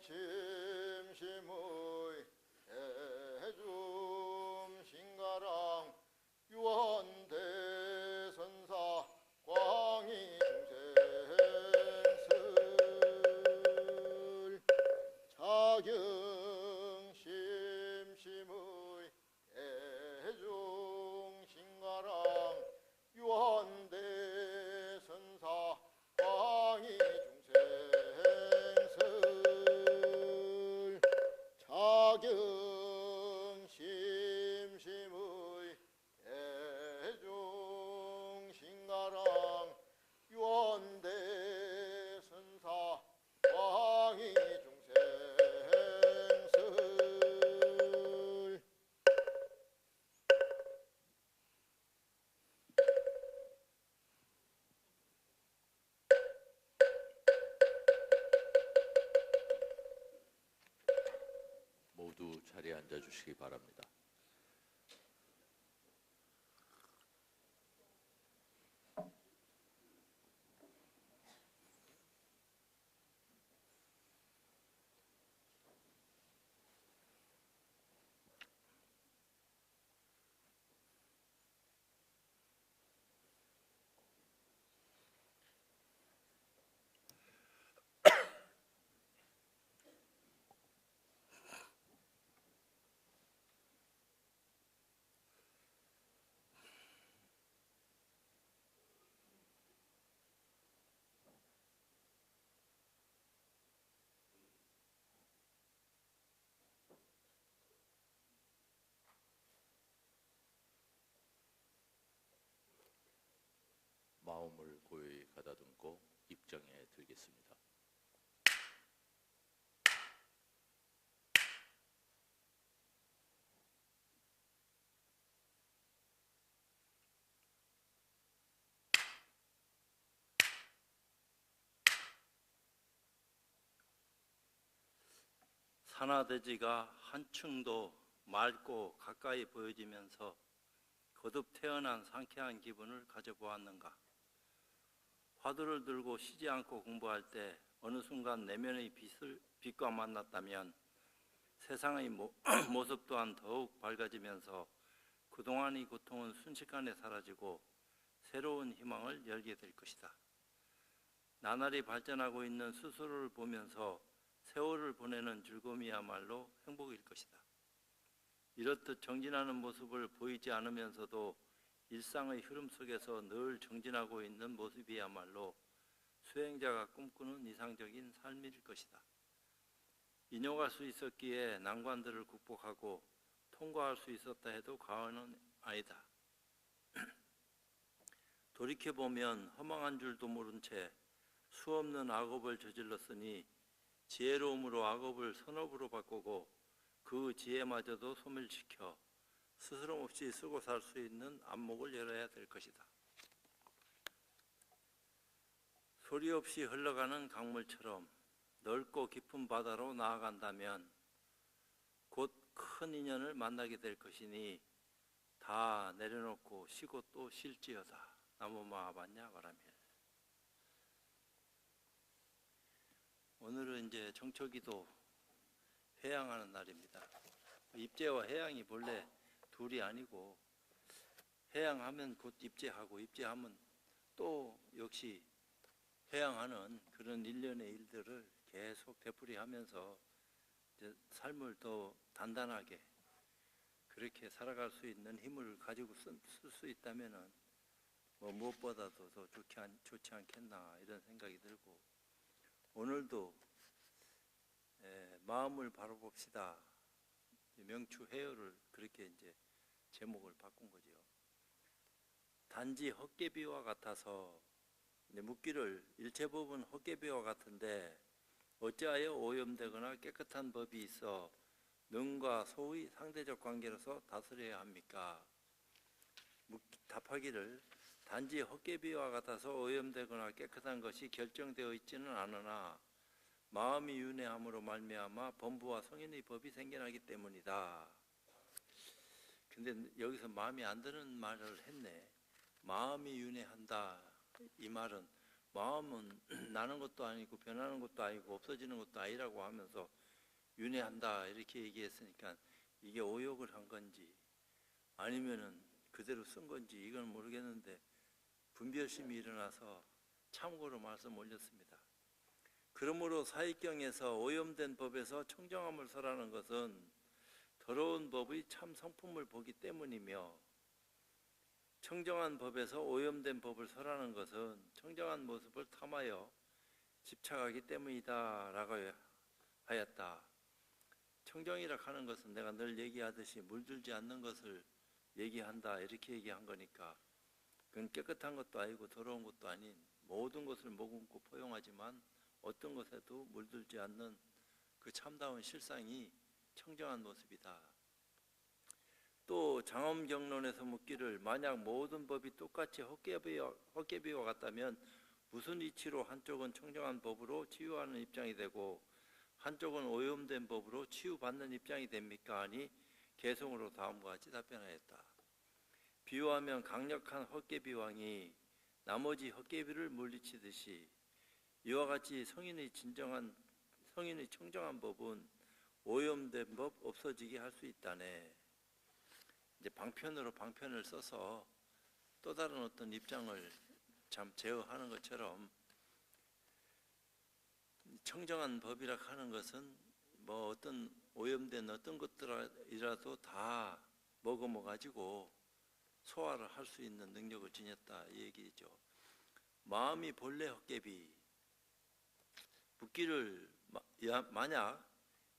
심심의 대중 신가랑 유언대선사 광희 중생슬 자경 심심의 대중 신가랑 유언대선사 광희 중생슬 자경 심심의 대중 신가랑 유언대선사 광희 중생슬 모두 자리에 앉아주시기 바랍니다. 마음을 고요히 가다듬고 입장에 들겠습니다. 산화대지가 한층도 맑고 가까이 보여지면서 거듭 태어난 상쾌한 기분을 가져보았는가? 화두를 들고 쉬지 않고 공부할 때 어느 순간 내면의 빛과 만났다면 세상의 모습 또한 더욱 밝아지면서 그동안의 고통은 순식간에 사라지고 새로운 희망을 열게 될 것이다. 나날이 발전하고 있는 스스로를 보면서 세월을 보내는 즐거움이야말로 행복일 것이다. 이렇듯 정진하는 모습을 보이지 않으면서도 일상의 흐름 속에서 늘 정진하고 있는 모습이야말로 수행자가 꿈꾸는 이상적인 삶일 것이다. 인용할 수 있었기에 난관들을 극복하고 통과할 수 있었다 해도 과언은 아니다. 돌이켜보면 허망한 줄도 모른 채 수없는 악업을 저질렀으니 지혜로움으로 악업을 선업으로 바꾸고 그 지혜마저도 소멸시켜 스스럼 없이 쓰고 살 수 있는 안목을 열어야 될 것이다. 소리 없이 흘러가는 강물처럼 넓고 깊은 바다로 나아간다면 곧 큰 인연을 만나게 될 것이니 다 내려놓고 쉬고 또 쉴지어다. 나무마하반야 바라밀. 오늘은 이제 정초기도 회양하는 날입니다. 입제와 회양이 본래 둘이 아니고 회양하면 곧 입제하고 입제하면 또 역시 회양하는 그런 일련의 일들을 계속 되풀이하면서 이제 삶을 더 단단하게 그렇게 살아갈 수 있는 힘을 가지고 쓸 수 있다면은 뭐 무엇보다도 더 좋지 않겠나 이런 생각이 들고 오늘도 마음을 바로 봅시다. 명추회어를 그렇게 이제 제목을 바꾼 거죠. 단지 헛개비와 같아서 묻기를 일체법은 헛개비와 같은데 어찌하여 오염되거나 깨끗한 법이 있어 능과 소의 상대적 관계로서 다스려야 합니까? 답하기를 단지 헛개비와 같아서 오염되거나 깨끗한 것이 결정되어 있지는 않으나 마음이 윤회함으로 말미암아 범부와 성인의 법이 생겨나기 때문이다. 근데 여기서 마음이 안 드는 말을 했네. 마음이 윤회한다. 이 말은 마음은 나는 것도 아니고 변하는 것도 아니고 없어지는 것도 아니라고 하면서 윤회한다 이렇게 얘기했으니까 이게 오욕을 한 건지 아니면은 그대로 쓴 건지 이건 모르겠는데 분별심이 일어나서 참고로 말씀 올렸습니다. 그러므로 사익경에서 오염된 법에서 청정함을 설하는 것은 더러운 법의 참 성품을 보기 때문이며 청정한 법에서 오염된 법을 설하는 것은 청정한 모습을 탐하여 집착하기 때문이다 라고 하였다. 청정이라 하는 것은 내가 늘 얘기하듯이 물들지 않는 것을 얘기한다 이렇게 얘기한 거니까 그건 깨끗한 것도 아니고 더러운 것도 아닌 모든 것을 머금고 포용하지만 어떤 것에도 물들지 않는 그 참다운 실상이 청정한 모습이다. 또 장엄경론에서 묻기를 만약 모든 법이 똑같이 헛개비와 같다면 무슨 이치로 한쪽은 청정한 법으로 치유하는 입장이 되고 한쪽은 오염된 법으로 치유받는 입장이 됩니까? 하니 개성으로 다음과 같이 답변하였다. 비유하면 강력한 헛개비왕이 나머지 헛개비를 물리치듯이 이와 같이 성인의 청정한 법은 오염된 법 없어지게 할 수 있다네. 이제 방편으로 방편을 써서 또 다른 어떤 입장을 참 제어하는 것처럼 청정한 법이라 하는 것은 뭐 어떤 오염된 어떤 것들이라도 다 머금어 가지고 소화를 할 수 있는 능력을 지녔다 이 얘기죠. 마음이 본래 헛개비 묻기를 만약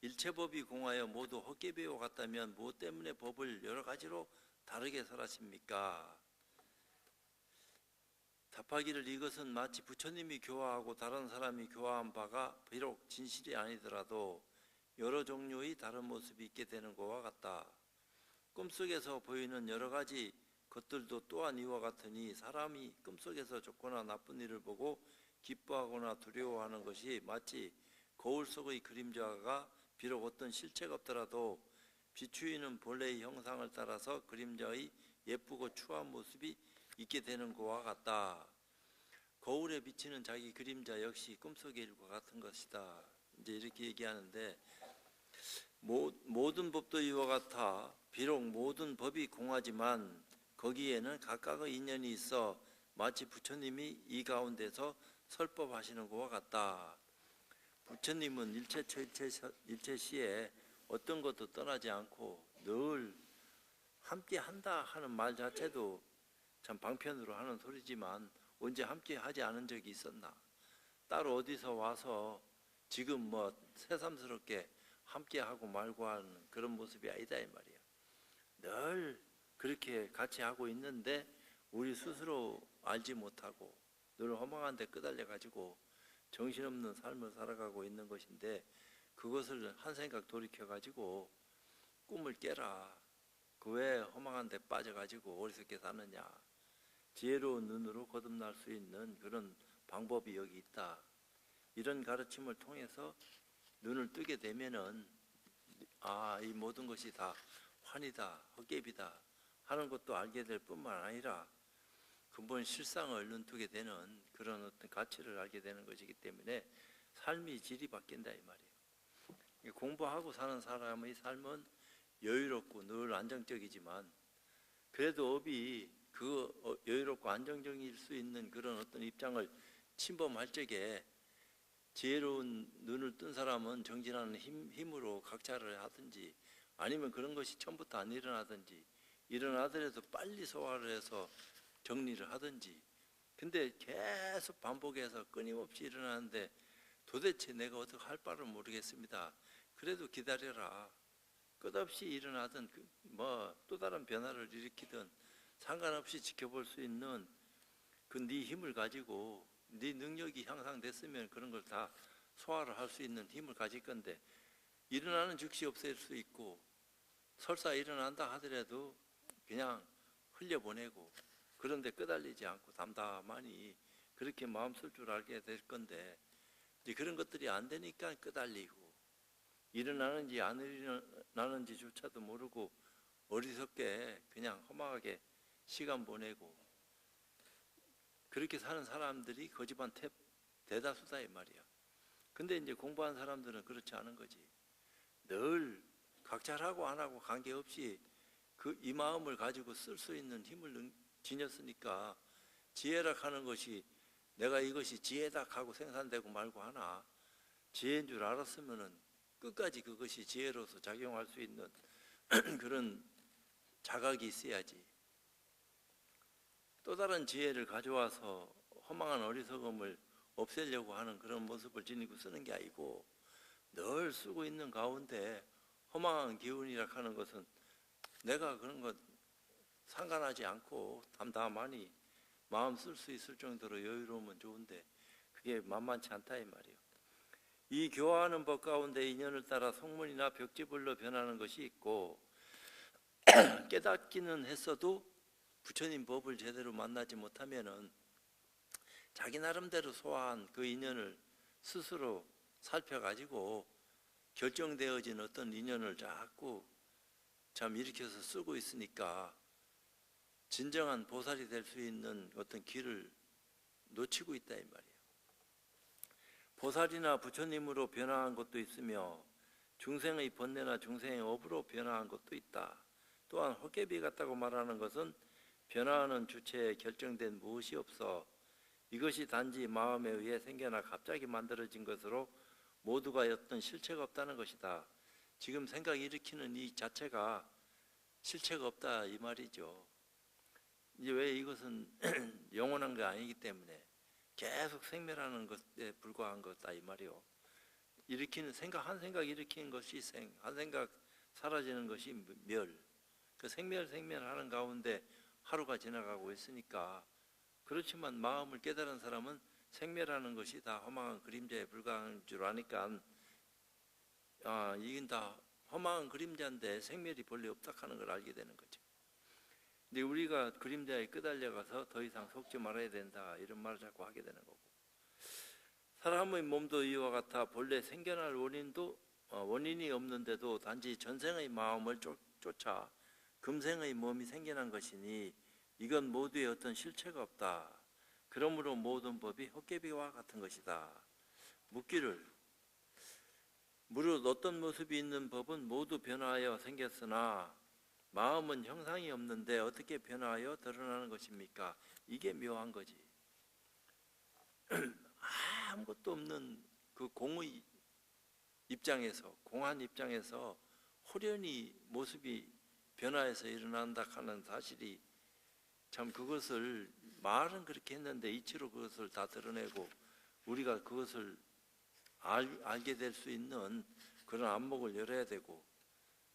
일체법이 공하여 모두 헛개비와 같다면 무엇 때문에 법을 여러 가지로 다르게 설하십니까? 답하기를 이것은 마치 부처님이 교화하고 다른 사람이 교화한 바가 비록 진실이 아니더라도 여러 종류의 다른 모습이 있게 되는 것과 같다. 꿈속에서 보이는 여러 가지 것들도 또한 이와 같으니 사람이 꿈속에서 좋거나 나쁜 일을 보고 기뻐하거나 두려워하는 것이 마치 거울 속의 그림자가 비록 어떤 실체가 없더라도 비추이는 본래의 형상을 따라서 그림자의 예쁘고 추한 모습이 있게 되는 것과 같다. 거울에 비치는 자기 그림자 역시 꿈속의 일과 같은 것이다. 이제 이렇게 얘기하는데 모든 법도 이와 같아 비록 모든 법이 공하지만 거기에는 각각의 인연이 있어 마치 부처님이 이 가운데서 설법하시는 것과 같다. 부처님은 일체시에 어떤 것도 떠나지 않고 늘 함께한다 하는 말 자체도 참 방편으로 하는 소리지만 언제 함께하지 않은 적이 있었나? 따로 어디서 와서 지금 뭐 새삼스럽게 함께하고 말고 하는 그런 모습이 아니다 이 말이야. 늘 그렇게 같이 하고 있는데 우리 스스로 알지 못하고 늘 허망한 데 끄달려 가지고 정신없는 삶을 살아가고 있는 것인데 그것을 한 생각 돌이켜 가지고 꿈을 깨라. 그 왜 허망한 데 빠져 가지고 어리석게 사느냐. 지혜로운 눈으로 거듭날 수 있는 그런 방법이 여기 있다. 이런 가르침을 통해서 눈을 뜨게 되면은 이 모든 것이 다 환이다, 헛개비다 하는 것도 알게 될 뿐만 아니라 근본 실상을 눈뜨게 되는 그런 어떤 가치를 알게 되는 것이기 때문에 삶의 질이 바뀐다 이 말이에요. 공부하고 사는 사람의 삶은 여유롭고 늘 안정적이지만 그래도 업이 그 여유롭고 안정적일 수 있는 그런 어떤 입장을 침범할 적에 지혜로운 눈을 뜬 사람은 정진하는 힘으로 각자를 하든지 아니면 그런 것이 처음부터 안 일어나든지 일어나더라도 빨리 소화를 해서 정리를 하든지 근데 계속 반복해서 끊임없이 일어나는데 도대체 내가 어떻게 할 바를 모르겠습니다. 그래도 기다려라. 끝없이 일어나든 또 다른 변화를 일으키든 상관없이 지켜볼 수 있는 그 네 힘을 가지고 네 능력이 향상됐으면 그런 걸 다 소화를 할 수 있는 힘을 가질 건데 일어나는 즉시 없앨 수 있고 설사 일어난다 하더라도 그냥 흘려보내고 그런데 끄달리지 않고 담담하니 그렇게 마음 쓸 줄 알게 될 건데 이제 그런 것들이 안 되니까 끄달리고 일어나는지 안 일어나는지조차도 모르고 어리석게 그냥 허망하게 시간 보내고 그렇게 사는 사람들이 거지반 대다수다 이 말이야. 근데 이제 공부한 사람들은 그렇지 않은 거지. 늘 각자라고 안 하고 관계없이 이 마음을 가지고 쓸 수 있는 힘을 지녔으니까 지혜락 하는 것이 내가 이것이 지혜다 하고 생산되고 말고 하나 지혜인 줄 알았으면은 끝까지 그것이 지혜로서 작용할 수 있는 그런 자각이 있어야지. 또 다른 지혜를 가져와서 허망한 어리석음을 없애려고 하는 그런 모습을 지니고 쓰는 게 아니고 늘 쓰고 있는 가운데 허망한 기운이라 하는 것은 내가 그런 것 상관하지 않고 담담하니 마음 쓸 수 있을 정도로 여유로우면 좋은데 그게 만만치 않다 이 말이에요. 이 교화하는 법 가운데 인연을 따라 성문이나 벽지불로 변하는 것이 있고 깨닫기는 했어도 부처님 법을 제대로 만나지 못하면은 자기 나름대로 소화한 그 인연을 스스로 살펴가지고 결정되어진 어떤 인연을 자꾸 참 일으켜서 쓰고 있으니까 진정한 보살이 될 수 있는 어떤 길을 놓치고 있다 이 말이에요. 보살이나 부처님으로 변화한 것도 있으며 중생의 번뇌나 중생의 업으로 변화한 것도 있다. 또한 헛개비 같다고 말하는 것은 변화하는 주체에 결정된 무엇이 없어 이것이 단지 마음에 의해 생겨나 갑자기 만들어진 것으로 모두가 어떤 실체가 없다는 것이다. 지금 생각 일으키는 이 자체가 실체가 없다 이 말이죠. 이제 왜 이것은 영원한 게 아니기 때문에 계속 생멸하는 것에 불과한 것다 이 말이요. 일으키는 생각 한 생각 일으키는 것이 생, 한 생각 사라지는 것이 멸. 그 생멸하는 가운데 하루가 지나가고 있으니까 그렇지만 마음을 깨달은 사람은 생멸하는 것이 다 허망한 그림자에 불과한 줄 아니까 이건 다 허망한 그림자인데 생멸이 본래 없다 하는 걸 알게 되는 거죠. 근데 우리가 그림자에 끄달려가서 더 이상 속지 말아야 된다 이런 말을 자꾸 하게 되는 거고 사람의 몸도 이와 같아 본래 생겨날 원인이 없는데도 단지 전생의 마음을 쫓아 금생의 몸이 생겨난 것이니 이건 모두의 어떤 실체가 없다. 그러므로 모든 법이 헛개비와 같은 것이다. 묻기를 무릇 어떤 모습이 있는 법은 모두 변화하여 생겼으나 마음은 형상이 없는데 어떻게 변화하여 드러나는 것입니까? 이게 묘한 거지. 아무것도 없는 그 공의 입장에서 공한 입장에서 호련히 모습이 변화해서 일어난다 하는 사실이 참 그것을 말은 그렇게 했는데 이치로 그것을 다 드러내고 우리가 그것을 알게 될 수 있는 그런 안목을 열어야 되고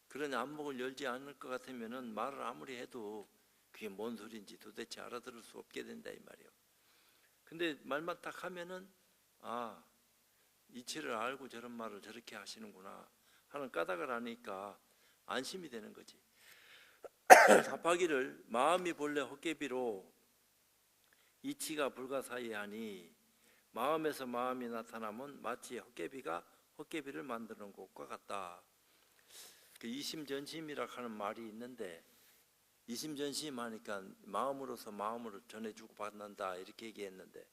그런 안목을 열지 않을 것 같으면은 말을 아무리 해도 그게 뭔 소리인지 도대체 알아들을 수 없게 된다 이 말이에요. 근데 말만 딱 하면은 이치를 알고 저런 말을 저렇게 하시는구나 하는 까닭을 아니까 안심이 되는 거지. 답하기를 마음이 본래 헛개비로 이치가 불가사의하니 마음에서 마음이 나타나면 마치 헛개비가 헛개비를 만드는 것과 같다. 그 이심전심이라 하는 말이 있는데 이심전심 하니까 마음으로서 마음으로 전해주고 받는다 이렇게 얘기했는데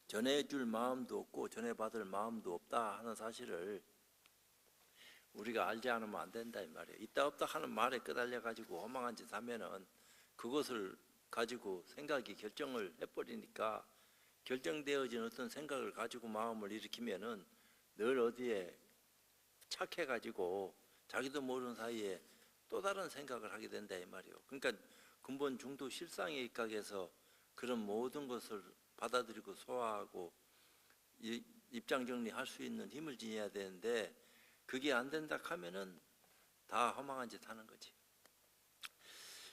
전해줄 마음도 없고 전해받을 마음도 없다 하는 사실을 우리가 알지 않으면 안 된다 이 말이에요. 있다 없다 하는 말에 끄달려 가지고 허망한 짓 하면은 그것을 가지고 생각이 결정을 해버리니까 결정되어진 어떤 생각을 가지고 마음을 일으키면은 늘 어디에 착해 가지고 자기도 모르는 사이에 또 다른 생각을 하게 된다 이 말이에요. 그러니까 근본 중도 실상에 입각해서 그런 모든 것을 받아들이고 소화하고 입장 정리할 수 있는 힘을 지녀야 되는데 그게 안 된다 하면은 다 허망한 짓 하는 거지.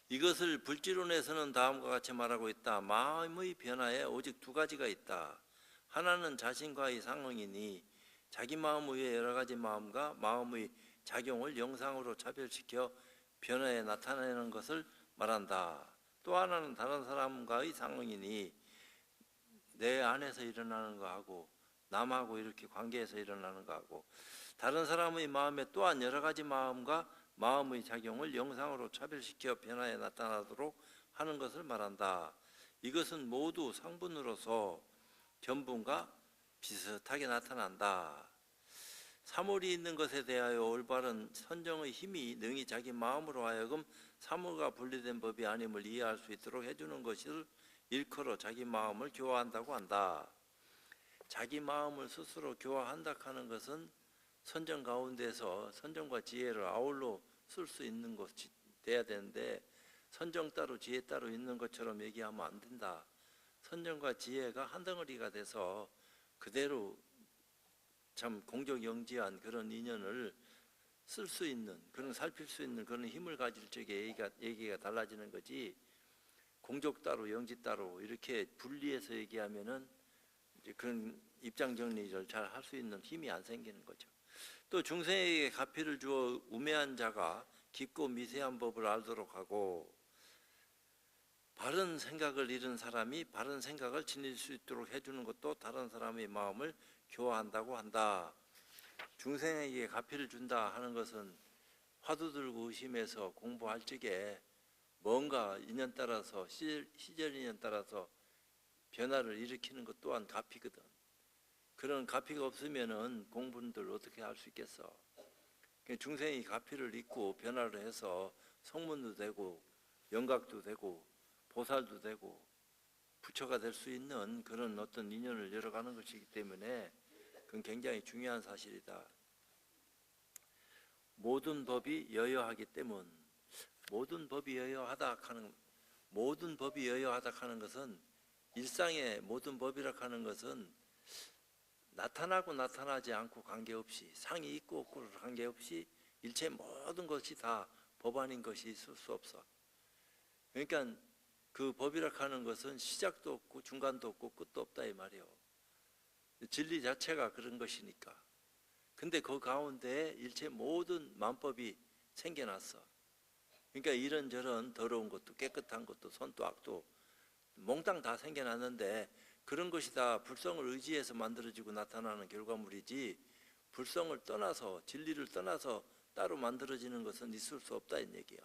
이것을 불지론에서는 다음과 같이 말하고 있다. 마음의 변화에 오직 두 가지가 있다. 하나는 자신과의 상응이니 자기 마음 외에 여러 가지 마음과 마음의 작용을 영상으로 차별시켜 변화에 나타내는 것을 말한다. 또 하나는 다른 사람과의 상응이니 내 안에서 일어나는 거하고 남하고 이렇게 관계에서 일어나는 거하고 다른 사람의 마음에 또한 여러 가지 마음과 마음의 작용을 영상으로 차별시켜 변화에 나타나도록 하는 것을 말한다. 이것은 모두 상분으로서 견분과 비슷하게 나타난다. 사물이 있는 것에 대하여 올바른 선정의 힘이 능히 자기 마음으로 하여금 사물과 분리된 법이 아님을 이해할 수 있도록 해주는 것을 일컬어 자기 마음을 교화한다고 한다. 자기 마음을 스스로 교화한다 하는 것은 선정 가운데서 선정과 지혜를 아울러 쓸 수 있는 것이 돼야 되는데, 선정 따로 지혜 따로 있는 것처럼 얘기하면 안 된다. 선정과 지혜가 한 덩어리가 돼서 그대로 참 공적영지한 그런 인연을 쓸 수 있는, 그런 살필 수 있는 그런 힘을 가질 적에 얘기가 달라지는 거지, 공적 따로 영지 따로 이렇게 분리해서 얘기하면은 이제 그런 입장 정리를 잘 할 수 있는 힘이 안 생기는 거죠. 또 중생에게 가피를 주어 우매한 자가 깊고 미세한 법을 알도록 하고, 바른 생각을 잃은 사람이 바른 생각을 지닐 수 있도록 해주는 것도 다른 사람의 마음을 교화한다고 한다. 중생에게 가피를 준다 하는 것은 화두 들고 의심해서 공부할 적에 뭔가 인연 따라서 시절 인연 따라서 변화를 일으키는 것 또한 가피거든. 그런 가피가 없으면은 공부들 어떻게 할 수 있겠어? 중생이 가피를 입고 변화를 해서 성문도 되고 영각도 되고 보살도 되고 부처가 될 수 있는 그런 어떤 인연을 열어가는 것이기 때문에 그건 굉장히 중요한 사실이다. 모든 법이 여여하기 때문, 모든 법이 여여하다 하는 것은 일상의 모든 법이라 하는 것은 나타나고 나타나지 않고 관계없이, 상이 있고 없고를 관계없이 일체 모든 것이 다 법안인 것이 있을 수 없어. 그러니까 그 법이라 하는 것은 시작도 없고 중간도 없고 끝도 없다 이 말이요. 진리 자체가 그런 것이니까. 근데 그 가운데 일체 모든 만법이 생겨났어. 그러니까 이런저런 더러운 것도 깨끗한 것도 선도 악도 몽땅 다 생겨났는데, 그런 것이 다 불성을 의지해서 만들어지고 나타나는 결과물이지, 불성을 떠나서 진리를 떠나서 따로 만들어지는 것은 있을 수 없다 이 얘기야.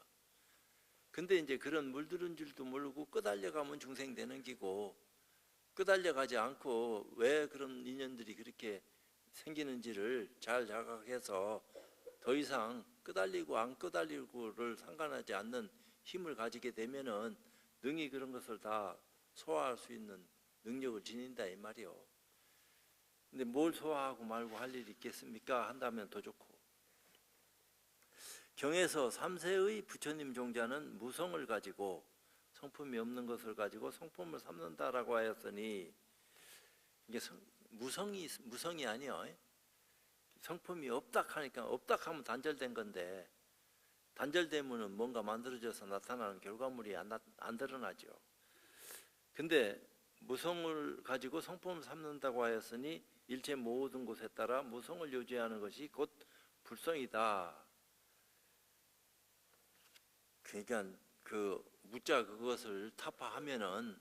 근데 이제 그런 물들은 줄도 모르고 끄달려가면 중생되는 기고, 끄달려가지 않고 왜 그런 인연들이 그렇게 생기는지를 잘 자각해서 더 이상 끄달리고 안 끄달리고를 상관하지 않는 힘을 가지게 되면은 능히 그런 것을 다 소화할 수 있는 능력을 지닌다 이 말이요. 근데 뭘 소화하고 말고 할 일이 있겠습니까? 한다면 더 좋고. 경에서 3세의 부처님 종자는 무성을 가지고 성품이 없는 것을 가지고 성품을 삼는다라고 하였으니, 이게 무성이 아니요. 성품이 없다 하니까, 없다 하면 단절된 건데, 단절되면은 뭔가 만들어져서 나타나는 결과물이 안 드러나죠. 근데 무성을 가지고 성품을 삼는다고 하였으니 일체 모든 곳에 따라 무성을 유지하는 것이 곧 불성이다. 그러니까 그 무자 그것을 타파하면은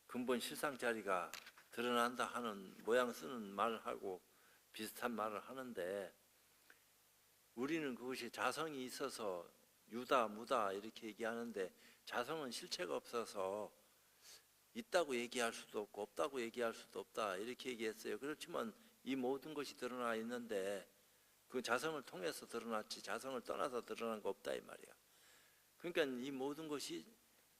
근본 실상 자리가 드러난다 하는 모양 쓰는 말하고 비슷한 말을 하는데, 우리는 그것이 자성이 있어서 유다 무다 이렇게 얘기하는데, 자성은 실체가 없어서 있다고 얘기할 수도 없고 없다고 얘기할 수도 없다 이렇게 얘기했어요. 그렇지만 이 모든 것이 드러나 있는데 그 자성을 통해서 드러났지 자성을 떠나서 드러난 거 없다 이 말이야. 그러니까 이 모든 것이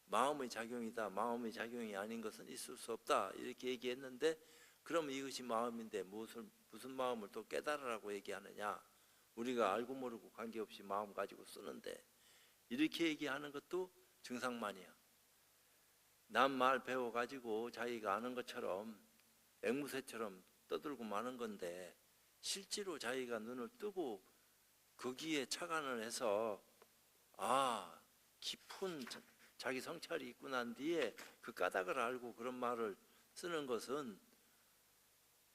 마음의 작용이다, 마음의 작용이 아닌 것은 있을 수 없다 이렇게 얘기했는데, 그럼 이것이 마음인데 무슨 마음을 또 깨달으라고 얘기하느냐? 우리가 알고 모르고 관계없이 마음 가지고 쓰는데, 이렇게 얘기하는 것도 증상만이야. 남 말 배워가지고 자기가 아는 것처럼 앵무새처럼 떠들고 마는 건데, 실제로 자기가 눈을 뜨고 거기에 착안을 해서 깊은 자기 성찰이 있고 난 뒤에 그 까닭을 알고 그런 말을 쓰는 것은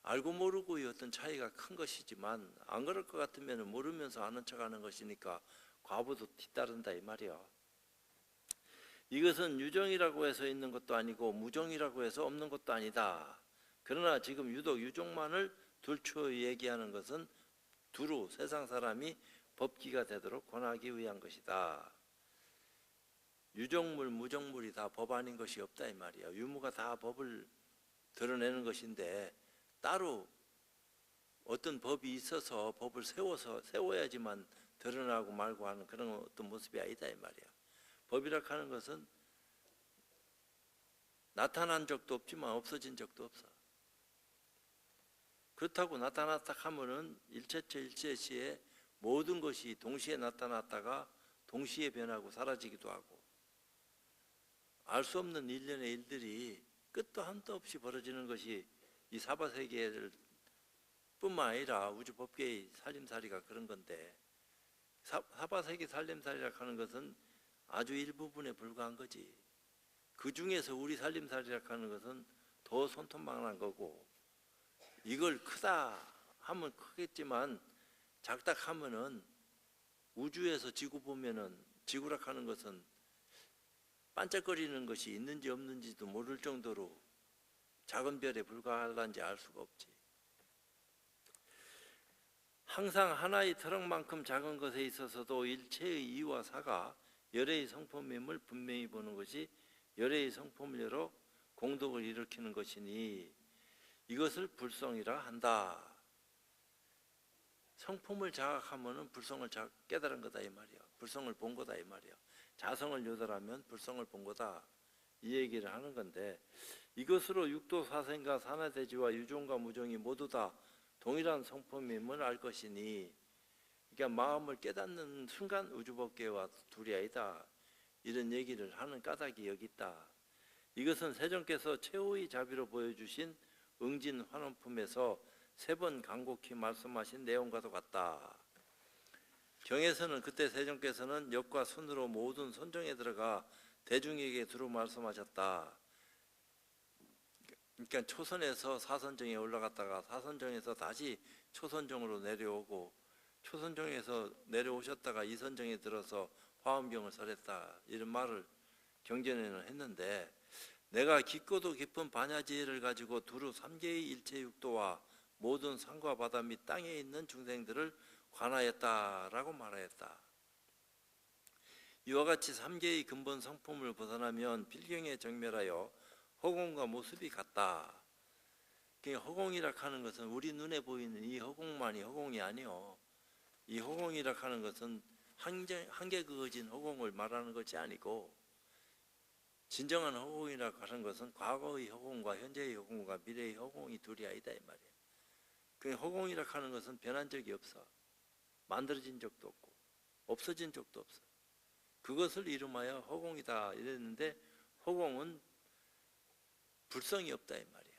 알고 모르고의 어떤 차이가 큰 것이지만, 안 그럴 것 같으면 모르면서 아는 척하는 것이니까 과부도 뒤따른다 이 말이야. 이것은 유정이라고 해서 있는 것도 아니고 무정이라고 해서 없는 것도 아니다. 그러나 지금 유독 유정만을 둘추어 얘기하는 것은 두루 세상 사람이 법기가 되도록 권하기 위한 것이다. 유정물, 무정물이 다 법 아닌 것이 없다 이 말이야. 유무가 다 법을 드러내는 것인데 따로 어떤 법이 있어서 법을 세워야지만 드러나고 말고 하는 그런 어떤 모습이 아니다 이 말이야. 법이라 하는 것은 나타난 적도 없지만 없어진 적도 없어. 그렇다고 나타났다 하면은 일체처 일체시에 모든 것이 동시에 나타났다가 동시에 변하고 사라지기도 하고 알 수 없는 일련의 일들이 끝도 한도 없이 벌어지는 것이 이 사바세계를 뿐만 아니라 우주법계의 살림살이가 그런 건데 사바세계 살림살이라 하는 것은 아주 일부분에 불과한 거지. 그 중에서 우리 살림살이라 하는 것은 더 손톱만한 거고 이걸 크다 하면 크겠지만 작다 하면은 우주에서 지구 보면은 지구라 하는 것은 반짝거리는 것이 있는지 없는지도 모를 정도로 작은 별에 불과한지 알 수가 없지. 항상 하나의 트럭만큼 작은 것에 있어서도 일체의 이와 사가 열애의 성품임을 분명히 보는 것이 열애의 성품으로 공덕을 일으키는 것이니 이것을 불성이라 한다. 성품을 자각하면은 불성을 깨달은 거다 이 말이야. 불성을 본 거다 이 말이야. 자성을 요달하면 불성을 본 거다 이 얘기를 하는 건데 이것으로 육도 사생과 산하대지와 유종과 무종이 모두 다 동일한 성품임을 알 것이니 그러니까 마음을 깨닫는 순간 우주법계와 둘이 아니다 이런 얘기를 하는 까닭이 여기 있다. 이것은 세존께서 최후의 자비로 보여주신 응진 환원품에서 3번 간곡히 말씀하신 내용과도 같다. 경에서는 그때 세존께서는 역과 순으로 모든 선정에 들어가 대중에게 두루 말씀하셨다. 그러니까 초선에서 사선정에 올라갔다가 사선정에서 다시 초선정으로 내려오고 초선정에서 내려오셨다가 이선정에 들어서 화엄경을 설했다 이런 말을 경전에는 했는데 내가 깊고도 깊은 반야지혜를 가지고 두루 3계의 일체육도와 모든 산과 바다 및 땅에 있는 중생들을 관하였다라고 말하였다. 이와 같이 3계의 근본 성품을 벗어나면 필경에 정멸하여 허공과 모습이 같다. 허공이라 하는 것은 우리 눈에 보이는 이 허공만이 허공이 아니요. 이 허공이라 하는 것은 한계 그어진 허공을 말하는 것이 아니고 진정한 허공이라 하는 것은 과거의 허공과 현재의 허공과 미래의 허공이 둘이 아니다 이 말이에요. 그 허공이라 하는 것은 변한 적이 없어. 만들어진 적도 없고 없어진 적도 없어. 그것을 이름하여 허공이다 이랬는데 허공은 불성이 없다 이 말이야.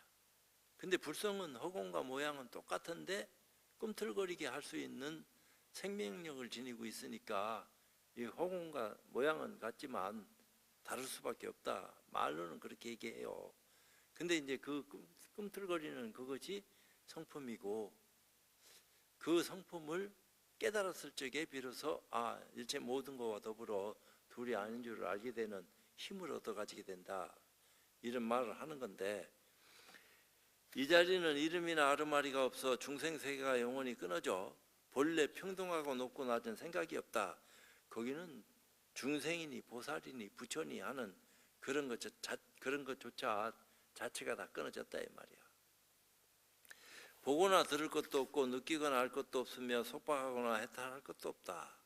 근데 불성은 허공과 모양은 똑같은데 꿈틀거리게 할 수 있는 생명력을 지니고 있으니까 이 허공과 모양은 같지만 다를 수밖에 없다. 말로는 그렇게 얘기해요. 근데 이제 그 꿈틀거리는 그것이 성품이고 그 성품을 깨달았을 적에 비로소 일체 모든 것과 더불어 둘이 아닌 줄을 알게 되는 힘을 얻어가지게 된다. 이런 말을 하는 건데 이 자리는 이름이나 아르마리가 없어 중생세계가 영원히 끊어져 본래 평등하고 높고 낮은 생각이 없다. 거기는 중생이니 보살이니 부처니 하는 그런 것조차 자체가 다 끊어졌다 이 말이야. 보거나 들을 것도 없고 느끼거나 할 것도 없으며 속박하거나 해탈할 것도 없다.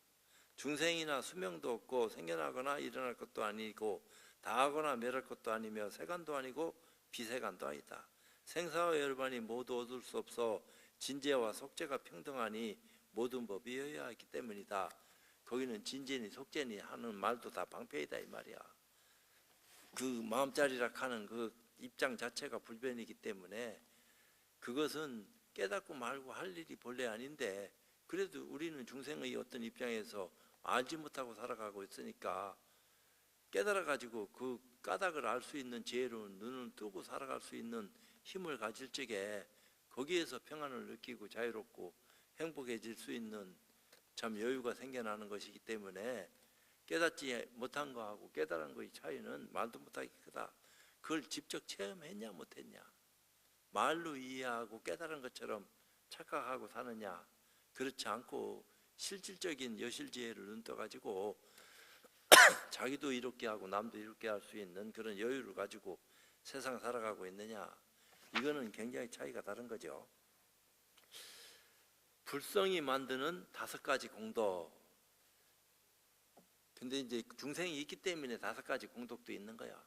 중생이나 수명도 없고 생겨나거나 일어날 것도 아니고 다하거나 멸할 것도 아니며 세간도 아니고 비세간도 아니다. 생사와 열반이 모두 얻을 수 없어 진재와 속재가 평등하니 모든 법이 여야 있기 때문이다. 거기는 진재니 속재니 하는 말도 다 방패이다 이 말이야. 그 마음자리라 하는 그 입장 자체가 불변이기 때문에 그것은 깨닫고 말고 할 일이 본래 아닌데 그래도 우리는 중생의 어떤 입장에서 알지 못하고 살아가고 있으니까 깨달아가지고 그 까닭을 알 수 있는 지혜로 눈을 뜨고 살아갈 수 있는 힘을 가질 적에 거기에서 평안을 느끼고 자유롭고 행복해질 수 있는 참 여유가 생겨나는 것이기 때문에 깨닫지 못한 거하고 깨달은 거의 차이는 말도 못하기 크다. 그걸 직접 체험했냐 못했냐, 말로 이해하고 깨달은 것처럼 착각하고 사느냐, 그렇지 않고 실질적인 여실지혜를 눈떠가지고 자기도 이롭게 하고 남도 이롭게 할 수 있는 그런 여유를 가지고 세상 살아가고 있느냐, 이거는 굉장히 차이가 다른 거죠. 불성이 만드는 5가지 공덕. 근데 이제 중생이 있기 때문에 5가지 공덕도 있는 거야.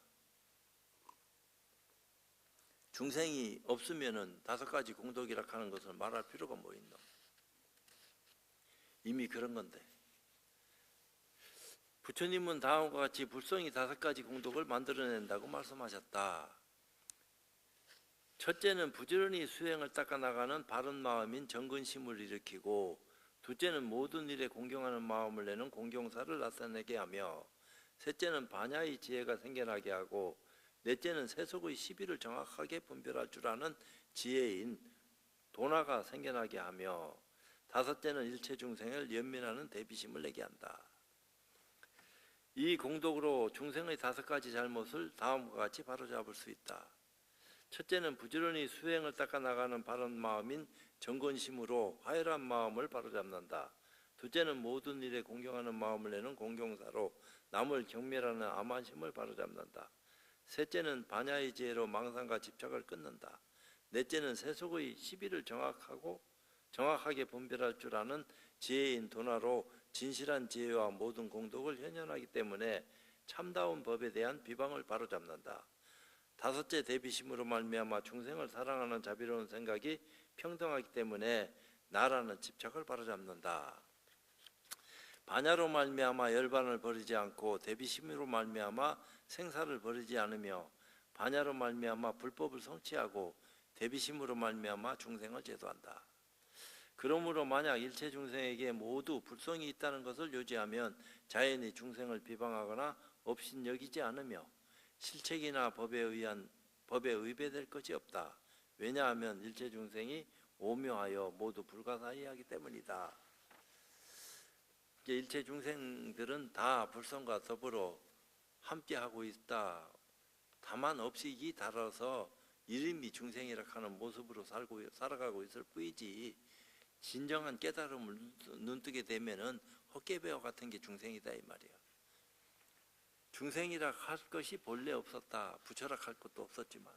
중생이 없으면은 5가지 공덕이라 하는 것을 말할 필요가 뭐 있노? 이미 그런 건데. 부처님은 다음과 같이 불성이 5가지 공덕을 만들어낸다고 말씀하셨다. 첫째는 부지런히 수행을 닦아나가는 바른 마음인 정근심을 일으키고, 둘째는 모든 일에 공경하는 마음을 내는 공경사를 나타내게 하며, 셋째는 반야의 지혜가 생겨나게 하고, 넷째는 세속의 시비를 정확하게 분별할 줄 아는 지혜인 도나가 생겨나게 하며, 다섯째는 일체 중생을 연민하는 대비심을 내게 한다. 이 공덕으로 중생의 5가지 잘못을 다음과 같이 바로잡을 수 있다. 첫째는 부지런히 수행을 닦아나가는 바른 마음인 정건심으로 화열한 마음을 바로잡는다. 둘째는 모든 일에 공경하는 마음을 내는 공경사로 남을 경멸하는 암한심을 바로잡는다. 셋째는 반야의 지혜로 망상과 집착을 끊는다. 넷째는 세속의 시비를 정확하게 분별할 줄 아는 지혜인 도나로 진실한 지혜와 모든 공덕을 현현하기 때문에 참다운 법에 대한 비방을 바로잡는다. 다섯째, 대비심으로 말미암아 중생을 사랑하는 자비로운 생각이 평등하기 때문에 나라는 집착을 바로잡는다. 반야로 말미암아 열반을 버리지 않고 대비심으로 말미암아 생사를 버리지 않으며, 반야로 말미암아 불법을 성취하고 대비심으로 말미암아 중생을 제도한다. 그러므로 만약 일체 중생에게 모두 불성이 있다는 것을 요지하면 자연히 중생을 비방하거나 업신여기지 않으며 실책이나 법에 의배될 것이 없다. 왜냐하면 일체 중생이 오묘하여 모두 불가사의하기 때문이다. 일체 중생들은 다 불성과 더불어 함께하고 있다. 다만 업식이 달아서 이름이 중생이라 하는 모습으로 살아가고 있을 뿐이지, 진정한 깨달음을 눈뜨게 되면은 헛개배와 같은 게 중생이다 이 말이야. 중생이라 할 것이 본래 없었다. 부처라 할 것도 없었지만,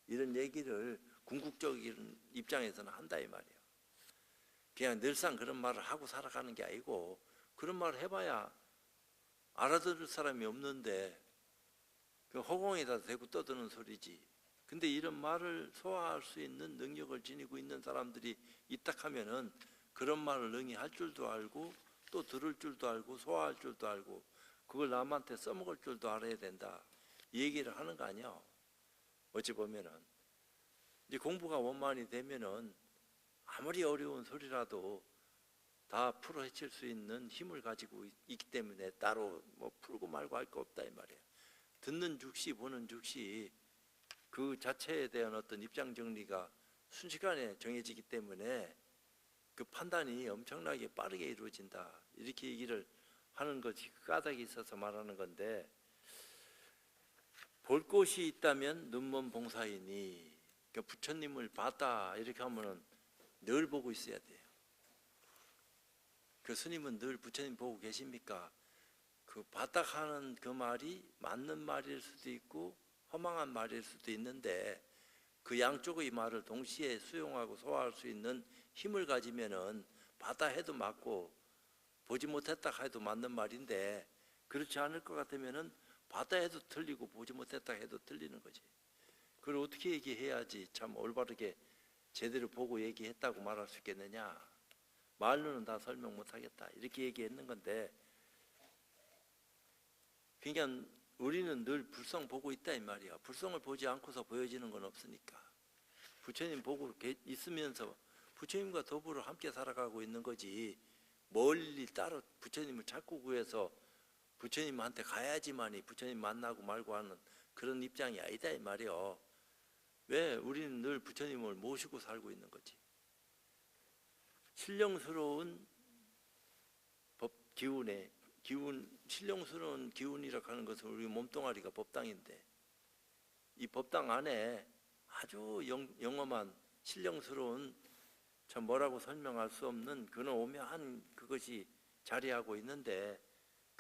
이런 얘기를 궁극적인 입장에서는 한다 이 말이야. 그냥 늘상 그런 말을 하고 살아가는 게 아니고, 그런 말을 해봐야 알아들을 사람이 없는데 그 허공에다 대고 떠드는 소리지. 근데 이런 말을 소화할 수 있는 능력을 지니고 있는 사람들이 있다 하면은 그런 말을 능히 할 줄도 알고 또 들을 줄도 알고 소화할 줄도 알고 그걸 남한테 써먹을 줄도 알아야 된다, 이 얘기를 하는 거 아니야. 어찌 보면은 이제 공부가 원만히 되면은 아무리 어려운 소리라도 다 풀어헤칠 수 있는 힘을 가지고 있기 때문에 따로 뭐 풀고 말고 할 거 없다 이 말이에요. 듣는 즉시 보는 즉시 그 자체에 대한 어떤 입장 정리가 순식간에 정해지기 때문에 그 판단이 엄청나게 빠르게 이루어진다, 이렇게 얘기를 하는 것이 까닭이 있어서 말하는 건데, 볼 곳이 있다면 눈먼 봉사이니, 그러니까 부처님을 봤다 이렇게 하면은 늘 보고 있어야 돼요. 그 스님은 늘 부처님 보고 계십니까? 그 봤다 하는 그 말이 맞는 말일 수도 있고 허망한 말일 수도 있는데, 그 양쪽의 말을 동시에 수용하고 소화할 수 있는 힘을 가지면은 봤다 해도 맞고 보지 못했다 해도 맞는 말인데, 그렇지 않을 것 같으면은 봤다 해도 틀리고 보지 못했다 해도 틀리는 거지. 그걸 어떻게 얘기해야지 참 올바르게 제대로 보고 얘기했다고 말할 수 있겠느냐? 말로는 다 설명 못하겠다, 이렇게 얘기했는 건데, 그러니까 우리는 늘 불성 보고 있다 이 말이야. 불성을 보지 않고서 보여지는 건 없으니까. 부처님 보고 있으면서 부처님과 더불어 함께 살아가고 있는 거지, 멀리 따로 부처님을 찾고 구해서 부처님한테 가야지만이 부처님 만나고 말고 하는 그런 입장이 아니다 이 말이야. 왜? 우리는 늘 부처님을 모시고 살고 있는 거지. 신령스러운 법 기운에 신령스러운 기운이라고 하는 것은 우리 몸뚱아리가 법당인데, 이 법당 안에 아주 영험한 신령스러운, 참 뭐라고 설명할 수 없는 그런 오묘한 그것이 자리하고 있는데,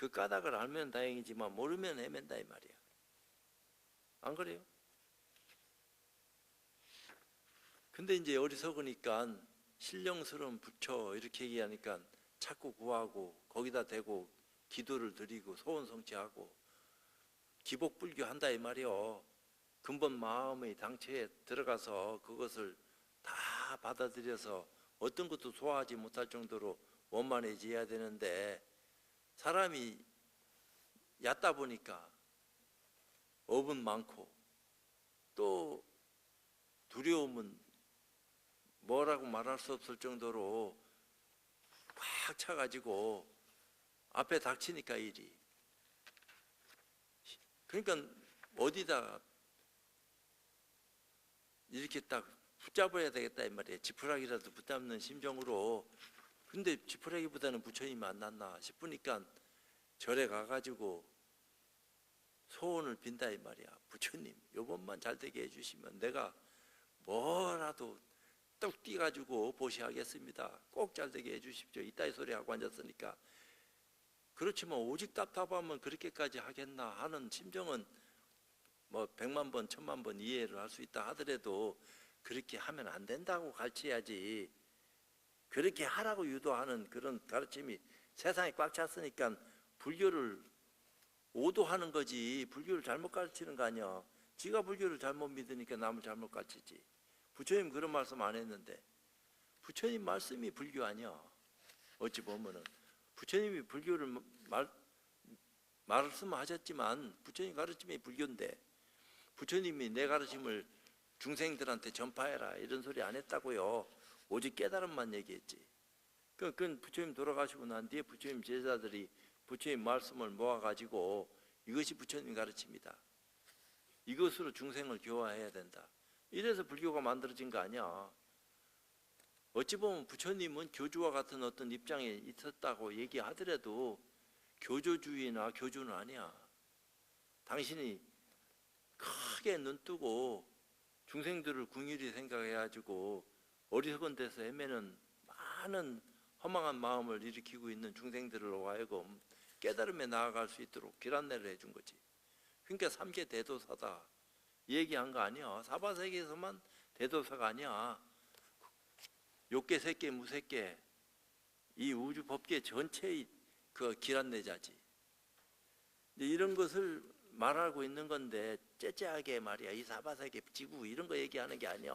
그 까닭을 알면 다행이지만 모르면 헤맨다 이 말이야. 안 그래요? 근데 이제 어리석으니까 신령스러운 부처 이렇게 얘기하니까 자꾸 구하고 거기다 대고 기도를 드리고 소원 성취하고 기복불교 한다 이 말이요. 근본 마음의 당체에 들어가서 그것을 다 받아들여서 어떤 것도 소화하지 못할 정도로 원만해져야 되는데 사람이 얕다 보니까 업은 많고 또 두려움은 뭐라고 말할 수 없을 정도로 꽉 차가지고 앞에 닥치니까 일이. 그러니까 어디다 이렇게 딱 붙잡아야 되겠다 이 말이에요. 지푸라기라도 붙잡는 심정으로. 근데 지푸라기보다는 부처님이 만났나 싶으니까 절에 가가지고 소원을 빈다 이 말이야. 부처님 요번만 잘 되게 해주시면 내가 뭐라도 뚝 뛰가지고 보시하겠습니다. 꼭 잘 되게 해주십시오. 이따위 소리 하고 앉았으니까. 그렇지만 오직 답답하면 그렇게까지 하겠나 하는 심정은 뭐 100만 번, 1000만 번 이해를 할 수 있다 하더라도 그렇게 하면 안 된다고 가르쳐야지. 그렇게 하라고 유도하는 그런 가르침이 세상에 꽉 찼으니까 불교를 오도하는 거지 불교를 잘못 가르치는 거 아니야. 지가 불교를 잘못 믿으니까 남을 잘못 가르치지. 부처님 그런 말씀 안 했는데 부처님 말씀이 불교 아니야. 어찌 보면은 부처님이 불교를 말씀하셨지만 부처님 가르침이 불교인데 부처님이 내 가르침을 중생들한테 전파해라 이런 소리 안 했다고요. 오직 깨달음만 얘기했지. 그건 부처님 돌아가시고 난 뒤에 부처님 제자들이 부처님 말씀을 모아가지고 이것이 부처님 가르침이다. 이것으로 중생을 교화해야 된다. 이래서 불교가 만들어진 거 아니야. 어찌 보면 부처님은 교주와 같은 어떤 입장에 있었다고 얘기하더라도 교조주의나 교주는 아니야. 당신이 크게 눈 뜨고 중생들을 궁휼히 생각해가지고 어리석은 데서 헤매는 많은 허망한 마음을 일으키고 있는 중생들을 하여금 깨달음에 나아갈 수 있도록 길 안내를 해준 거지. 그러니까 삼계 대도사다 얘기한 거 아니야. 사바세계에서만 대도사가 아니야. 욕계, 색계, 무색계 이 우주 법계 전체의 그 길 안내자지. 이런 것을 말하고 있는 건데 째째하게 말이야. 이 사바세계 지구 이런 거 얘기하는 게 아니야.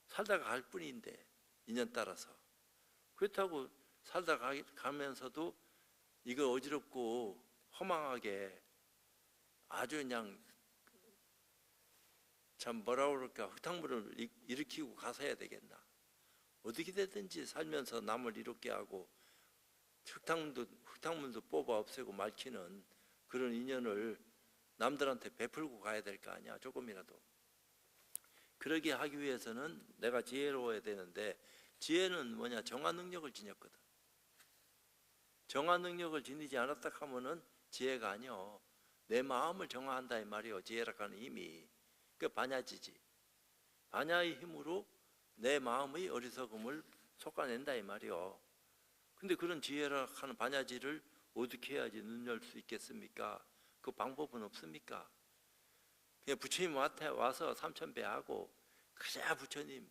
살다가 갈 뿐인데 인연 따라서. 그렇다고 살다가 가면서도 이거 어지럽고 허망하게 아주 그냥 참 뭐라 그럴까 흙탕물을 일으키고 가서 해야 되겠나. 어떻게 되든지 살면서 남을 이롭게 하고 흙탕물도 뽑아 없애고 말키는 그런 인연을 남들한테 베풀고 가야 될 거 아니야. 조금이라도. 그러게 하기 위해서는 내가 지혜로워야 되는데 지혜는 뭐냐? 정화 능력을 지녔거든. 정화 능력을 지니지 않았다 하면은 지혜가 아니요. 내 마음을 정화한다 이 말이요. 지혜라고 하는 힘이. 그 반야지지. 반야의 힘으로 내 마음의 어리석음을 솎아낸다 이 말이요. 근데 그런 지혜라 하는 반야지를 어떻게 해야지 눈 열 수 있겠습니까? 그 방법은 없습니까? 그냥 부처님한테 와서 삼천배하고 그저 부처님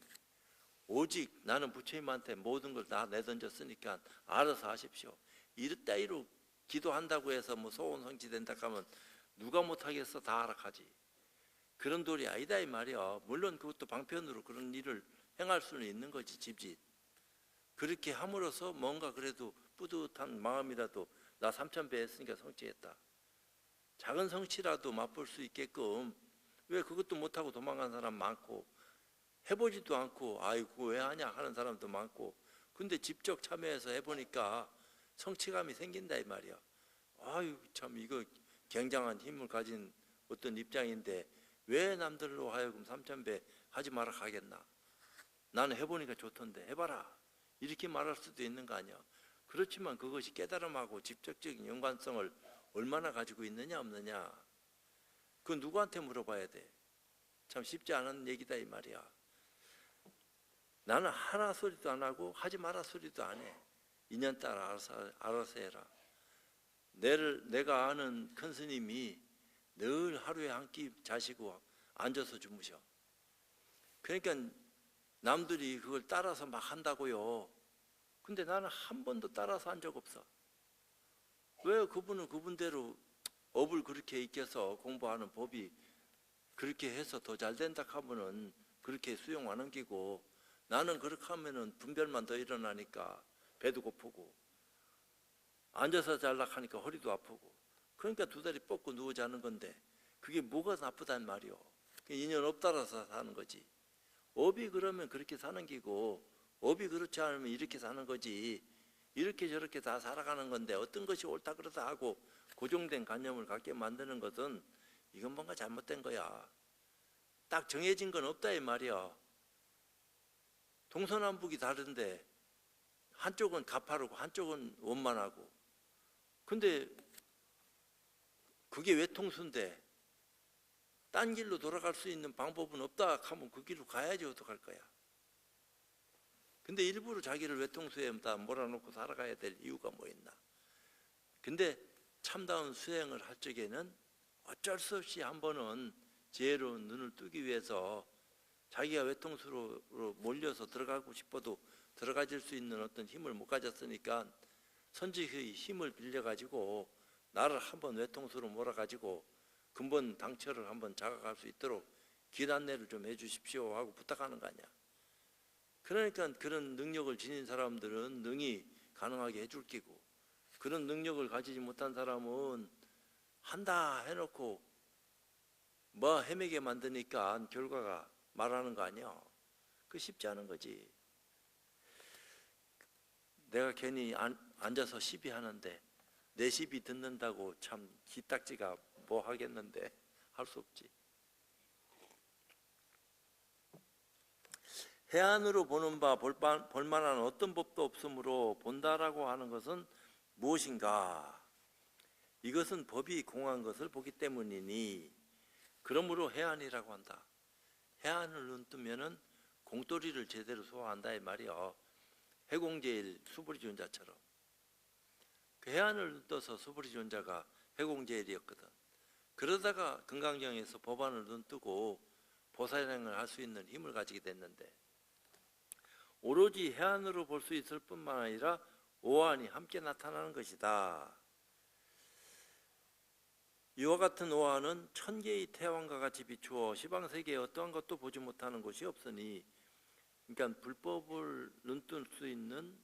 오직 나는 부처님한테 모든 걸 다 내던졌으니까 알아서 하십시오. 이따위로 기도한다고 해서 뭐 소원 성취된다 하면 누가 못하겠어? 다 알아가지. 그런 도리 아니다 이 말이야. 물론 그것도 방편으로 그런 일을 행할 수는 있는 거지. 집짓. 그렇게 함으로써 뭔가 그래도 뿌듯한 마음이라도 나 삼천배 했으니까 성취했다. 작은 성취라도 맛볼 수 있게끔. 왜 그것도 못하고 도망간 사람 많고 해보지도 않고 아이고 왜 하냐 하는 사람도 많고 근데 직접 참여해서 해보니까 성취감이 생긴다 이 말이야. 아유 참 이거 굉장한 힘을 가진 어떤 입장인데 왜 남들로 하여금 삼천배 하지 마라 하겠나. 나는 해보니까 좋던데 해봐라 이렇게 말할 수도 있는 거 아니야. 그렇지만 그것이 깨달음하고 직접적인 연관성을 얼마나 가지고 있느냐 없느냐 그건 누구한테 물어봐야 돼. 참 쉽지 않은 얘기다 이 말이야. 나는 하라 소리도 안 하고 하지 마라 소리도 안 해. 인연 따라 알아서 해라. 내가 아는 큰 스님이 늘 하루에 한 끼 자시고 앉아서 주무셔. 그러니까 남들이 그걸 따라서 막 한다고요. 근데 나는 한 번도 따라서 한 적 없어. 왜 그분은 그분대로 업을 그렇게 익혀서 공부하는 법이 그렇게 해서 더 잘 된다 하면은 그렇게 수용 안 옮기고, 나는 그렇게 하면은 분별만 더 일어나니까 배도 고프고 앉아서 잘락 하니까 허리도 아프고, 그러니까 두 다리 뻗고 누워 자는 건데 그게 뭐가 나쁘단 말이오. 인연 업 따라서 사는 거지. 업이 그러면 그렇게 사는 기고, 업이 그렇지 않으면 이렇게 사는 거지. 이렇게 저렇게 다 살아가는 건데 어떤 것이 옳다 그러다 하고 고정된 관념을 갖게 만드는 것은 이건 뭔가 잘못된 거야. 딱 정해진 건 없다 이 말이야. 동서남북이 다른데 한쪽은 가파르고 한쪽은 원만하고, 근데 그게 외통수인데 딴 길로 돌아갈 수 있는 방법은 없다 하면 그 길로 가야지 어떡할 거야. 근데 일부러 자기를 외통수에 다 몰아놓고 살아가야 될 이유가 뭐 있나. 근데 참다운 수행을 할 적에는 어쩔 수 없이 한 번은 지혜로운 눈을 뜨기 위해서 자기가 외통수로 몰려서 들어가고 싶어도 들어가질 수 있는 어떤 힘을 못 가졌으니까 선지의 힘을 빌려가지고 나를 한번 외통수로 몰아가지고 근본 당처를 한번 자각할 수 있도록 길 안내를 좀 해주십시오 하고 부탁하는 거 아니야. 그러니까 그런 능력을 지닌 사람들은 능히 가능하게 해줄 끼고, 그런 능력을 가지지 못한 사람은 한다 해놓고 뭐 헤매게 만드니까 결과가 말하는 거 아니야. 그 쉽지 않은 거지. 내가 괜히 앉아서 시비하는데 내 시비 듣는다고 참 기딱지가 뭐 하겠는데 할 수 없지. 해안으로 보는 바 볼만한 어떤 법도 없으므로 본다라고 하는 것은 무엇인가? 이것은 법이 공한 것을 보기 때문이니 그러므로 해안이라고 한다. 해안을 눈뜨면은 공돌이를 제대로 소화한다 이 말이요. 해공제일 수부리존자처럼. 그 해안을 눈떠서 수부리존자가 해공제일이었거든. 그러다가 금강경에서 법안을 눈뜨고 보살행을 할 수 있는 힘을 가지게 됐는데, 오로지 해안으로 볼 수 있을 뿐만 아니라 오한이 함께 나타나는 것이다. 이와 같은 오한은 천개의 태양과 같이 비추어 시방세계에 어떠한 것도 보지 못하는 곳이 없으니, 그러니까 불법을 눈뜰 수 있는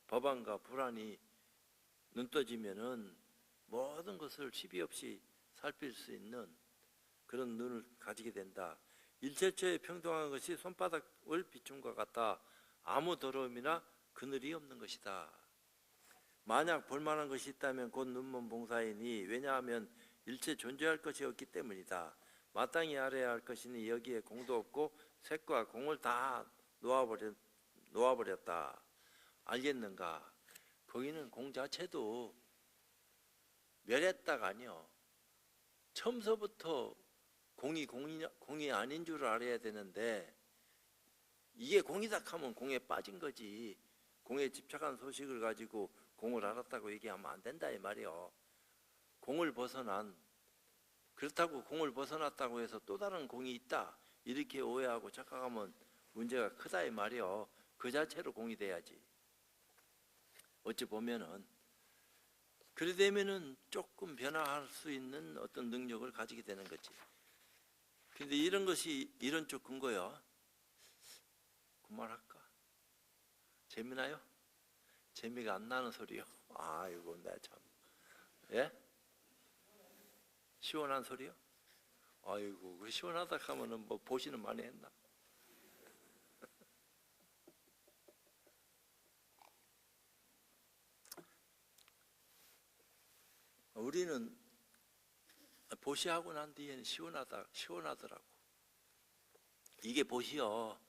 법안과 불안이 눈떠지면은 모든 것을 시비 없이 살필 수 있는 그런 눈을 가지게 된다. 일체처에 평등한 것이 손바닥을 비춘 것 같다. 아무 더러움이나 그늘이 없는 것이다. 만약 볼만한 것이 있다면 곧 눈먼 봉사이니, 왜냐하면 일체 존재할 것이 없기 때문이다. 마땅히 알아야 할 것이니 여기에 공도 없고 색과 공을 다 놓아버렸다. 알겠는가? 거기는 공 자체도 멸했다가 아니요. 처음서부터 공이 아닌 줄 알아야 되는데, 이게 공이다 하면 공에 빠진 거지. 공에 집착한 소식을 가지고 공을 알았다고 얘기하면 안 된다 이 말이요. 공을 벗어난, 그렇다고 공을 벗어났다고 해서 또 다른 공이 있다 이렇게 오해하고 착각하면 문제가 크다 이 말이요. 그 자체로 공이 돼야지. 어찌 보면은 그래 되면은 조금 변화할 수 있는 어떤 능력을 가지게 되는 거지. 근데 이런 것이 이런 쪽 근거요. 그만할까? 재미나요? 재미가 안 나는 소리요. 아이고 나 참. 예? 시원한 소리요? 아이고 그 시원하다 하면은 뭐 보시는 많이 했나? 우리는 보시하고 난 뒤에는 시원하더라고. 이게 보시요.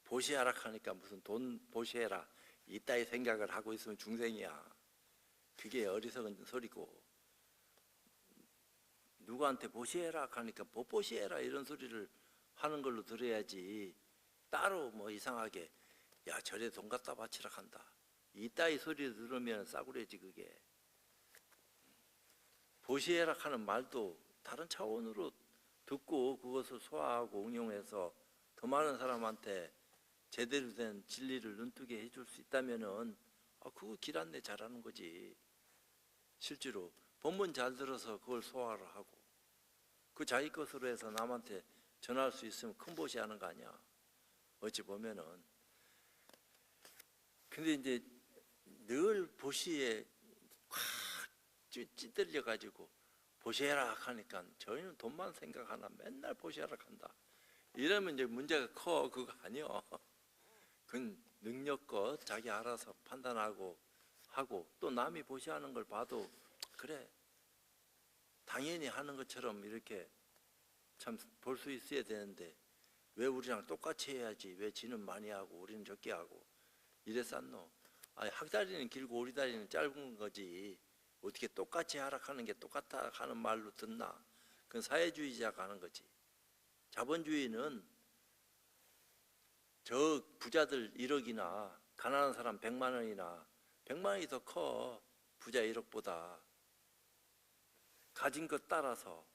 보시하라 하니까 무슨 돈 보시해라 이따위 생각을 하고 있으면 중생이야. 그게 어리석은 소리고, 누구한테 보시해라 하니까 보시해라 이런 소리를 하는 걸로 들어야지, 따로 뭐 이상하게 야 절에 돈 갖다 바치라 한다 이따위 소리 들으면 싸구려지 그게. 보시해라 하는 말도 다른 차원으로 듣고 그것을 소화하고 응용해서 더 많은 사람한테 제대로 된 진리를 눈뜨게 해줄 수 있다면은 그거 길 안내 잘하는 거지. 실제로 본문 잘 들어서 그걸 소화를 하고 그 자기 것으로 해서 남한테 전할 수 있으면 큰 보시 하는 거 아니야. 어찌 보면은. 근데 이제 늘 보시에 확 찌들려 가지고 보시해라 하니까 저희는 돈만 생각하나 맨날 보시해라 한다. 이러면 이제 문제가 커. 그거 아니요. 그건 능력껏 자기 알아서 판단하고 하고 또 남이 보시하는 걸 봐도 그래 당연히 하는 것처럼 이렇게 참 볼 수 있어야 되는데 왜 우리랑 똑같이 해야지 왜 지는 많이 하고 우리는 적게 하고 이래 쌌노. 아니 학다리는 길고 오리다리는 짧은 거지 어떻게 똑같이 하락하는 게 똑같아 하는 말로 듣나. 그건 사회주의자가 하는 거지. 자본주의는 저 부자들 1억이나 가난한 사람 100만 원이나 100만 원이 더 커. 부자 1억보다 가진 것 따라서.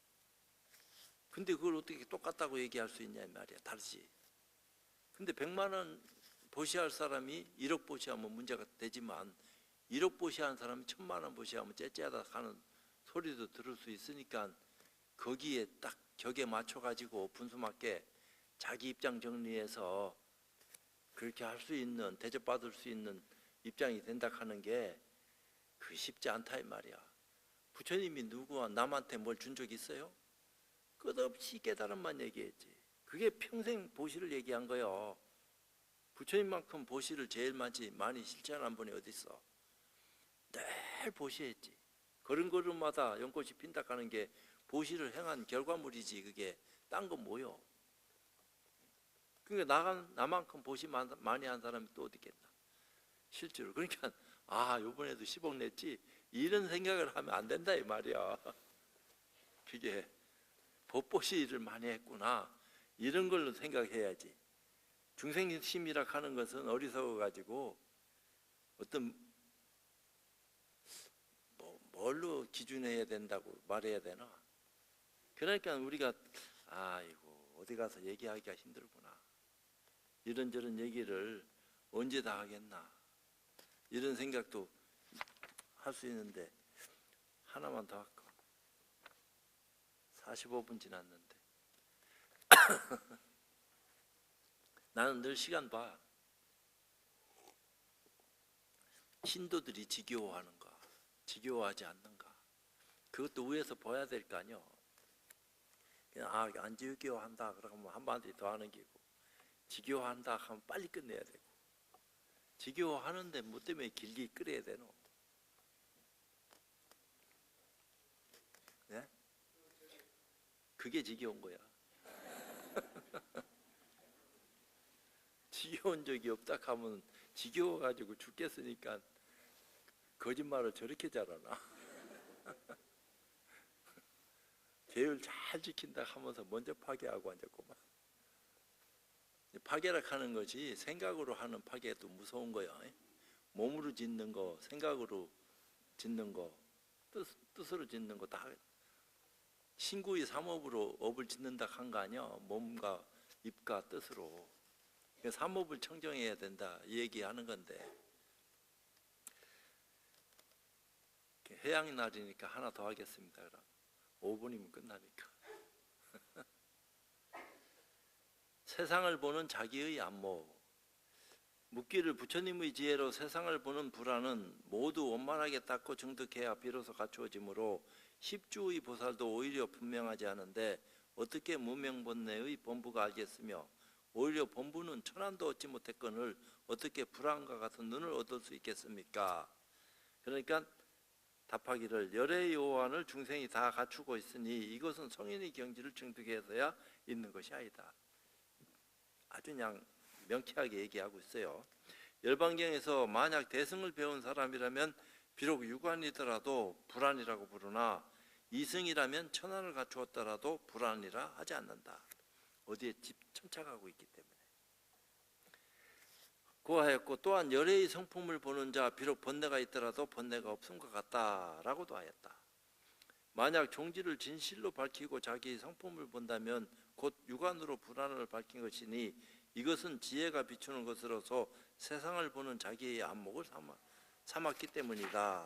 근데 그걸 어떻게 똑같다고 얘기할 수 있냐 이 말이야. 다르지. 근데 100만 원 보시할 사람이 1억 보시하면 문제가 되지만 1억 보시한 사람이 1000만 원 보시하면 째째하다 하는 소리도 들을 수 있으니까 거기에 딱 격에 맞춰가지고 분수맞게 자기 입장 정리해서 그렇게 할 수 있는 대접받을 수 있는 입장이 된다 하는 게 그 쉽지 않다 이 말이야. 부처님이 누구와 남한테 뭘 준 적 있어요? 끝없이 깨달음만 얘기했지. 그게 평생 보시를 얘기한 거예요. 부처님만큼 보시를 제일 많이 실천한 분이 어디 있어? 늘 보시했지. 걸음걸음마다 연꽃이 핀다 하는 게 보시를 행한 결과물이지. 그게 딴 건 뭐요? 그러니까 나만큼 보시 많이 한 사람이 또 어디 있겠나. 실제로. 그러니까 요번에도 10억 냈지 이런 생각을 하면 안 된다 이 말이야. 그게 법보시를 많이 했구나 이런 걸로 생각해야지. 중생심이라 하는 것은 어리석어 가지고 어떤 뭘로 기준해야 된다고 말해야 되나. 그러니까 우리가 이거 어디 가서 얘기하기가 힘들구나. 이런저런 얘기를 언제 다 하겠나 이런 생각도 할 수 있는데 하나만 더 할까. 45분 지났는데 나는 늘 시간 봐. 신도들이 지겨워하는가 지겨워하지 않는가 그것도 위에서 봐야 될 거 아니야. 그냥 안 지겨워한다 그러면 한마디 더 하는 게고 지겨워한다 하면 빨리 끝내야 되고 지겨워하는데 뭐 때문에 길게 끌어야 되노. 네? 그게 지겨운 거야. 지겨운 적이 없다 하면 지겨워가지고 죽겠으니까 거짓말을 저렇게 잘하나. 계율 잘 지킨다 하면서 먼저 파괴하고 앉았구만. 파괴라 하는 것이 생각으로 하는 파괴도 무서운 거야. 몸으로 짓는 거, 생각으로 짓는 거, 뜻으로 짓는 거 다 신구의 삼업으로 업을 짓는다 한 거 아니야. 몸과 입과 뜻으로. 삼업을 청정해야 된다 이 얘기하는 건데 해양 날이니까 하나 더 하겠습니다. 그럼 5분이면 끝나니까. 세상을 보는 자기의 안목. 묻기를 부처님의 지혜로 세상을 보는 불안은 모두 원만하게 닦고 정득해야 비로소 갖추어지므로 십주의 보살도 오히려 분명하지 않은데 어떻게 무명본내의 본부가 알겠으며 오히려 본부는 천안도 얻지 못했거늘 어떻게 불안과 같은 눈을 얻을 수 있겠습니까? 그러니까 답하기를 열의 요한을 중생이 다 갖추고 있으니 이것은 성인의 경지를 정득해서야 있는 것이 아니다. 아주 그냥 명쾌하게 얘기하고 있어요. 열반경에서 만약 대승을 배운 사람이라면 비록 유관이더라도 불안이라고 부르나 이승이라면 천안을 갖추었더라도 불안이라 하지 않는다. 어디에 침착하고 있기 때문에. 고하였고 또한 열애의 성품을 보는 자 비록 번뇌가 있더라도 번뇌가 없음과 같다라고도 하였다. 만약 종지를 진실로 밝히고 자기 성품을 본다면 곧 육안으로 불안을 밝힌 것이니 이것은 지혜가 비추는 것으로서 세상을 보는 자기의 안목을 삼았기 때문이다.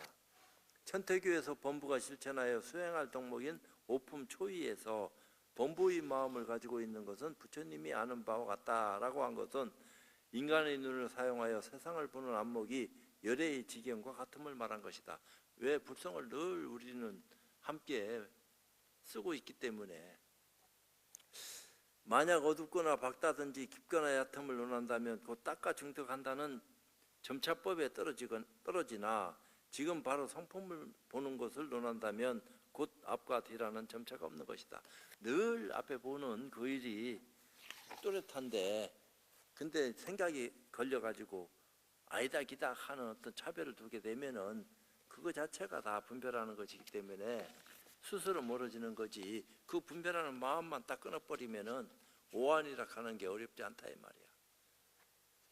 천태교에서 범부가 실천하여 수행할 덕목인 오품 초이에서 범부의 마음을 가지고 있는 것은 부처님이 아는 바와 같다라고 한 것은 인간의 눈을 사용하여 세상을 보는 안목이 열애의 지경과 같음을 말한 것이다. 왜 불성을 늘 우리는 함께 쓰고 있기 때문에 만약 어둡거나 밝다든지 깊거나 얕음을 논한다면 곧 닦아 증득한다는 점차법에 떨어지나 지금 바로 성품을 보는 것을 논한다면 곧 앞과 뒤라는 점차가 없는 것이다. 늘 앞에 보는 그 일이 또렷한데 근데 생각이 걸려가지고 아니다 기다 하는 어떤 차별을 두게 되면은 그거 자체가 다 분별하는 것이기 때문에 스스로 멀어지는 거지 그 분별하는 마음만 딱 끊어버리면은 오한이라 하는 게 어렵지 않다 이 말이야.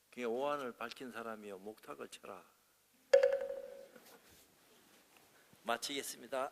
그게 오한을 밝힌 사람이요 목탁을 쳐라. 마치겠습니다.